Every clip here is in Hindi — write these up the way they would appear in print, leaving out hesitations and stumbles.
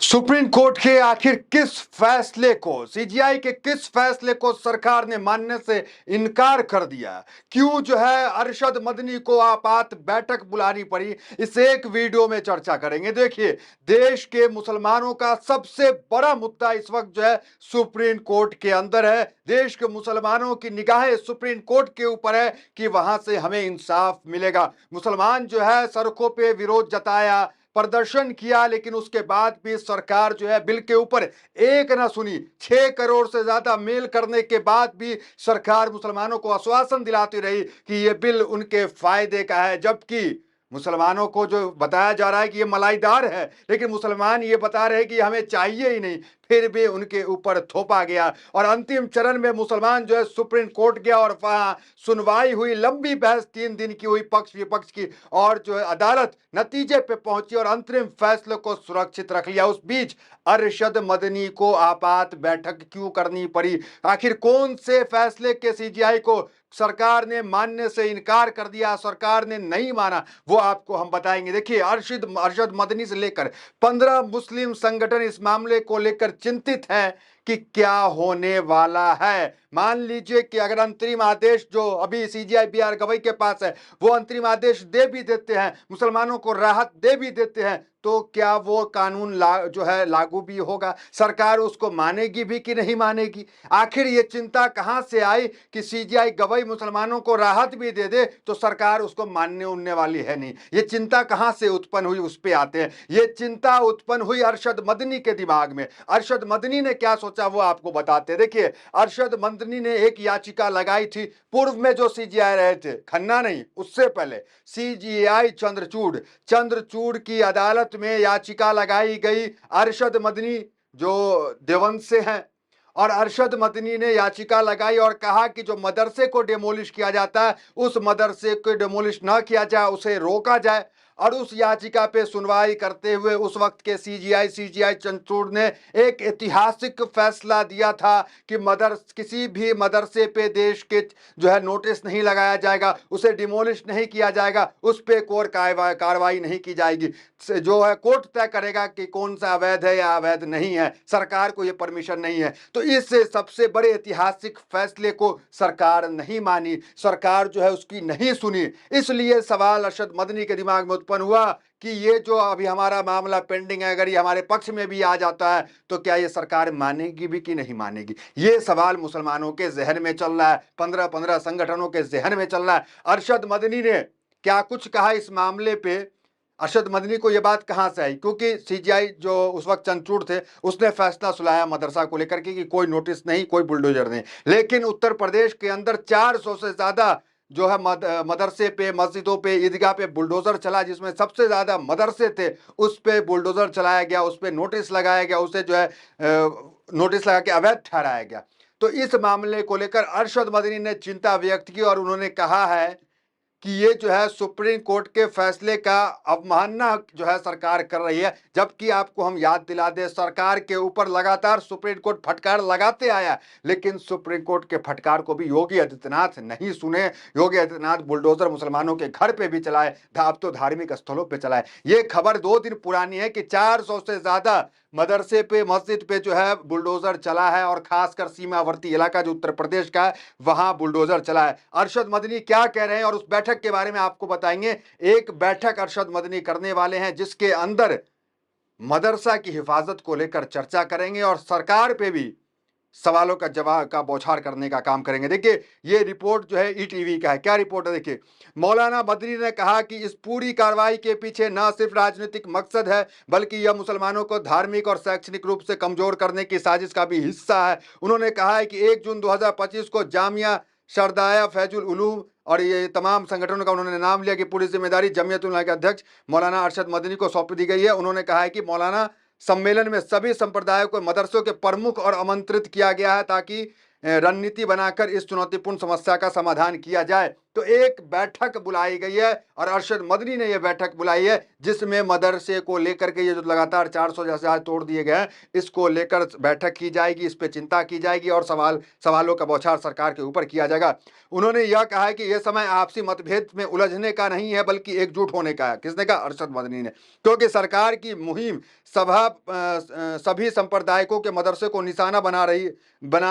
सुप्रीम कोर्ट के आखिर किस फैसले को सीजीआई के किस फैसले को सरकार ने मानने से इनकार कर दिया? क्यों जो है अरशद मदनी को आपात बैठक बुलानी पड़ी? इस एक वीडियो में चर्चा करेंगे। देखिए, देश के मुसलमानों का सबसे बड़ा मुद्दा इस वक्त जो है सुप्रीम कोर्ट के अंदर है। देश के मुसलमानों की निगाहें सुप्रीम कोर्ट के ऊपर है कि वहां से हमें इंसाफ मिलेगा। मुसलमान जो है सड़कों पे विरोध जताया, प्रदर्शन किया, लेकिन उसके बाद भी सरकार जो है बिल के ऊपर एक ना सुनी। 6 करोड़ से ज्यादा मेल करने के बाद भी सरकार मुसलमानों को आश्वासन दिलाती रही कि यह बिल उनके फायदे का है, जबकि मुसलमानों को जो बताया जा रहा है कि ये मलाईदार है, लेकिन मुसलमान ये बता रहे हैं कि हमें चाहिए ही नहीं। फिर भी उनके ऊपर थोपा गया और अंतिम चरण में मुसलमान जो है सुप्रीम कोर्ट गया और वहां सुनवाई हुई। लंबी बहस 3 दिन की हुई पक्ष विपक्ष की, और जो है अदालत नतीजे पे पहुंची और अंतरिम फैसले को सुरक्षित रख लिया। उस बीच अरशद मदनी को आपात बैठक क्यों करनी पड़ी? आखिर कौन से फैसले के सीजीआई को सरकार ने मानने से इनकार कर दिया, सरकार ने नहीं माना, वो आपको हम बताएंगे। देखिए, अरशद मदनी से लेकर 15 मुस्लिम संगठन इस मामले को लेकर चिंतित हैं कि क्या होने वाला है। मान लीजिए कि अगर अंतरिम आदेश जो अभी सीजीआई बी आर गवई के पास है, वो अंतरिम आदेश दे भी देते हैं, मुसलमानों को राहत दे भी देते हैं, तो क्या वो कानून जो है लागू भी होगा? सरकार उसको मानेगी भी कि नहीं मानेगी? आखिर ये चिंता कहां से आई कि सीजीआई गवई मुसलमानों को राहत भी दे दे तो सरकार उसको मानने उनने वाली है नहीं। ये चिंता कहां से उत्पन्न हुई, उस पे आते हैं। ये चिंता उत्पन्न हुई अरशद मदनी के दिमाग में। अरशद मदनी ने क्या सोचा वो आपको बताते। देखिए, अरशद मदनी ने एक याचिका लगाई थी पूर्व में, जो सीजीआई रहे थे, खन्ना नहीं, उससे पहले सीजीआई चंद्रचूड़ की अदालत में याचिका लगाई गई। अरशद मदनी जो देवबंद से हैं, और अरशद मदनी ने याचिका लगाई और कहा कि जो मदरसे को डेमोलिश किया जाता है, उस मदरसे को डेमोलिश ना किया जाए, उसे रोका जाए। और उस याचिका पे सुनवाई करते हुए उस वक्त के सीजीआई चंद्रचूड़ ने एक ऐतिहासिक फैसला दिया था कि किसी भी मदरसे पे देश के जो है नोटिस नहीं लगाया जाएगा, उसे डिमोलिश नहीं किया जाएगा, उस पे कोई कार्रवाई नहीं की जाएगी। जो है कोर्ट तय करेगा कि कौन सा अवैध है या अवैध नहीं है, सरकार को यह परमिशन नहीं है। तो इस सबसे बड़े ऐतिहासिक फैसले को सरकार नहीं मानी, सरकार जो है उसकी नहीं सुनी। इसलिए सवाल अरशद मदनी के दिमाग में उत्पन्न हुआ कि ये जो अभी हमारा मामला पेंडिंग है, अगर ये हमारे पक्ष में भी आ जाता है तो क्या ये सरकार मानेगी भी कि नहीं मानेगी? ये सवाल मुसलमानों के जहन में चल रहा है, 15-15 संगठनों के जहन में चल रहा है। अरशद मदनी ने क्या कुछ कहा इस मामले पे? अरशद मदनी को यह बात कहां से आई? क्योंकि सीजीआई जो उस वक्त चंद्रचूड़ थे, उसने फैसला सुनाया मदरसा को लेकर के कि कोई नोटिस नहीं, कोई बुलडोजर नहीं। लेकिन उत्तर प्रदेश के अंदर 400 से ज्यादा जो है मदरसे पे, मस्जिदों पे, ईदगाह पे बुलडोजर चला, जिसमें सबसे ज्यादा मदरसे थे, उस पे बुलडोजर चलाया गया, उस पे नोटिस लगाया गया, उसे जो है नोटिस लगा के अवैध ठहराया गया। तो इस मामले को लेकर अरशद मदनी ने चिंता व्यक्त की और उन्होंने कहा है कि ये जो है सुप्रीम कोर्ट के फैसले का अवमानना जो है सरकार कर रही है। जबकि आपको हम याद दिला दें, सरकार के ऊपर लगातार सुप्रीम कोर्ट फटकार लगाते आया, लेकिन सुप्रीम कोर्ट के फटकार को भी योगी आदित्यनाथ नहीं सुने। योगी आदित्यनाथ बुलडोजर मुसलमानों के घर पे भी चलाए, अब तो धार्मिक स्थलों पे चलाए। ये खबर 2 दिन पुरानी है कि 400 से ज्यादा मदरसे पे, मस्जिद पे जो है बुलडोजर चला है, और खासकर सीमावर्ती इलाका जो उत्तर प्रदेश का है, वहां बुलडोजर चला है। अरशद मदनी क्या कह रहे हैं और उस बैठक के बारे में आपको बताएंगे। एक बैठक अरशद मदनी करने वाले हैं जिसके अंदर मदरसा की हिफाजत को लेकर चर्चा करेंगे और सरकार पे भी सवालों का जवाब का बौछार करने का काम करेंगे। देखिए, ये रिपोर्ट जो है ईटीवी का है। क्या रिपोर्ट है? देखिए, मौलाना बदरी ने कहा कि इस पूरी कार्रवाई के पीछे न सिर्फ राजनीतिक मकसद है, बल्कि यह मुसलमानों को धार्मिक और शैक्षणिक रूप से कमजोर करने की साजिश का भी हिस्सा है। उन्होंने कहा है कि 1 जून 2025 को जामिया शरदाया फैजुल उलूम, और ये तमाम संगठनों का उन्होंने नाम लिया कि पूरी जिम्मेदारी जमीयत उलमा के अध्यक्ष मौलाना अरशद मदनी को सौंप दी गई है। उन्होंने कहा है कि मौलाना सम्मेलन में सभी संप्रदायों को मदरसों के प्रमुख और आमंत्रित किया गया है ताकि रणनीति बनाकर इस चुनौतीपूर्ण समस्या का समाधान किया जाए। तो एक बैठक बुलाई गई है और अरशद मदनी ने यह बैठक बुलाई है, जिसमें मदरसे को लेकर के ये जो लगातार 400 जैसे आज तोड़ दिए गए हैं, इसको लेकर बैठक की जाएगी, इस पे चिंता की जाएगी और सवालों का बौछार सरकार के ऊपर किया जाएगा। उन्होंने यह कहा है कि यह समय आपसी मतभेद में उलझने का नहीं है, बल्कि एकजुट होने का है। किसने कहा? अरशद मदनी ने। क्योंकि सरकार की मुहिम सभी संप्रदायों के मदरसे को निशाना बना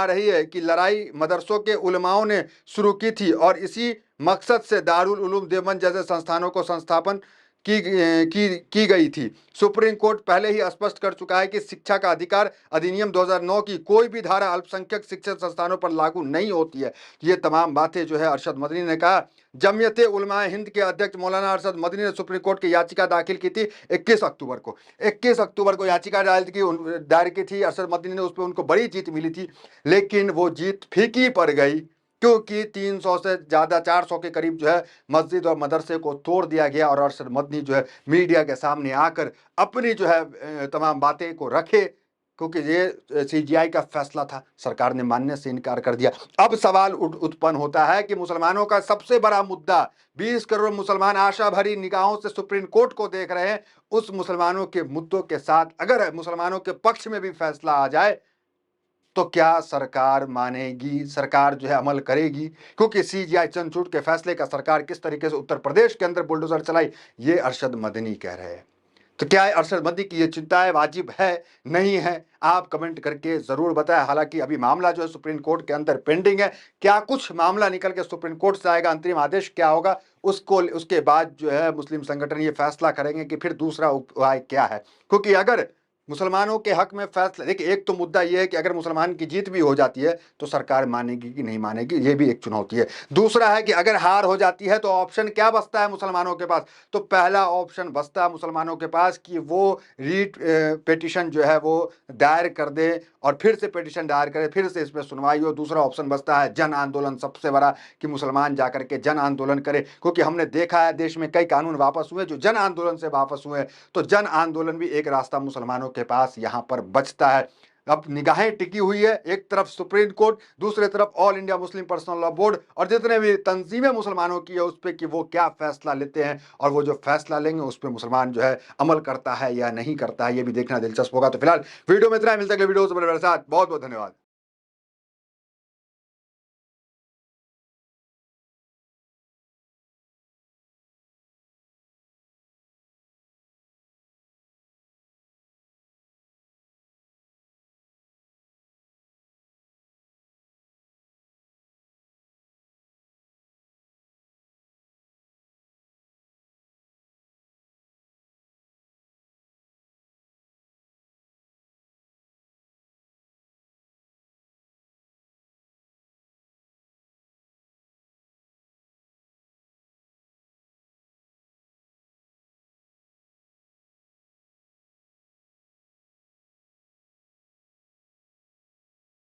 रही है कि लड़ाई मदरसों के उलमाओं ने शुरू की थी और इसी मकसद से दारुल उलूम देवबंद जैसे संस्थानों को संस्थापन की गई थी। सुप्रीम कोर्ट पहले ही स्पष्ट कर चुका है कि शिक्षा का अधिकार अधिनियम 2009 की कोई भी धारा अल्पसंख्यक शिक्षण संस्थानों पर लागू नहीं होती है। ये तमाम बातें जो है अरशद मदनी ने कहा। जमियत उलमा हिंद के अध्यक्ष मौलाना अरशद मदनी ने सुप्रीम कोर्ट की याचिका दाखिल की थी 21 अक्टूबर को याचिका दायर की थी अरशद मदनी ने। उस पर उनको बड़ी जीत मिली थी, लेकिन वो जीत फीकी पड़ गई, क्योंकि 300 से ज्यादा 400 के करीब जो है मस्जिद और मदरसे को तोड़ दिया गया और अरशद मदनी जो है मीडिया के सामने आकर अपनी जो है तमाम बातें को रखे, क्योंकि ये सीजीआई का फैसला था, सरकार ने मानने से इनकार कर दिया। अब सवाल उत्पन्न होता है कि मुसलमानों का सबसे बड़ा मुद्दा, 20 करोड़ मुसलमान आशा भरी निगाहों से सुप्रीम कोर्ट को देख रहे हैं, उस मुसलमानों के मुद्दों के साथ अगर मुसलमानों के पक्ष में भी फैसला आ जाए तो क्या सरकार मानेगी, सरकार जो है अमल करेगी? क्योंकि सीजीआई चंद्रचूड़ के फैसले का सरकार किस तरीके से उत्तर प्रदेश के अंदर बुलडोजर चलाई, ये अरशद मदनी कह रहे हैं। तो क्या अरशद मदनी की ये चिंताएं वाजिब है, नहीं है? आप कमेंट करके जरूर बताएं। हालांकि अभी मामला जो है सुप्रीम कोर्ट के अंदर पेंडिंग है, क्या कुछ मामला निकल के सुप्रीम कोर्ट से आएगा, अंतरिम आदेश क्या होगा, उसके बाद जो है मुस्लिम संगठन ये फैसला करेंगे कि फिर दूसरा उपाय क्या है। क्योंकि अगर मुसलमानों के हक में फैसला, देखिए एक तो मुद्दा यह है कि अगर मुसलमान की जीत भी हो जाती है तो सरकार मानेगी कि नहीं मानेगी, ये भी एक चुनौती है। दूसरा है कि अगर हार हो जाती है तो ऑप्शन क्या बचता है मुसलमानों के पास? तो पहला ऑप्शन बचता है मुसलमानों के पास कि वो रीट पिटिशन जो है वो दायर कर दे और फिर से पिटिशन दायर करे, फिर से इस पर सुनवाई हो। दूसरा ऑप्शन बचता है जन आंदोलन, सबसे बड़ा, कि मुसलमान जाकर के जन आंदोलन करे, क्योंकि हमने देखा है देश में कई कानून वापस हुए जो जन आंदोलन से वापस हुए। तो जन आंदोलन भी एक रास्ता मुसलमानों के पास यहां पर बचता है। अब निगाहें टिकी हुई है, एक तरफ सुप्रीम कोर्ट, दूसरे तरफ all India Muslim personal law board और जितने भी तंजीमें मुसलमानों की है उस पर कि वो क्या फैसला लेते हैं, और वो जो फैसला लेंगे उस पर मुसलमान जो है अमल करता है या नहीं करता है, ये भी देखना दिलचस्प होगा। तो फिलहाल वीडियो में इतना ही, मिलते अगले वीडियो से मेरे साथ। बहुत बहुत धन्यवाद।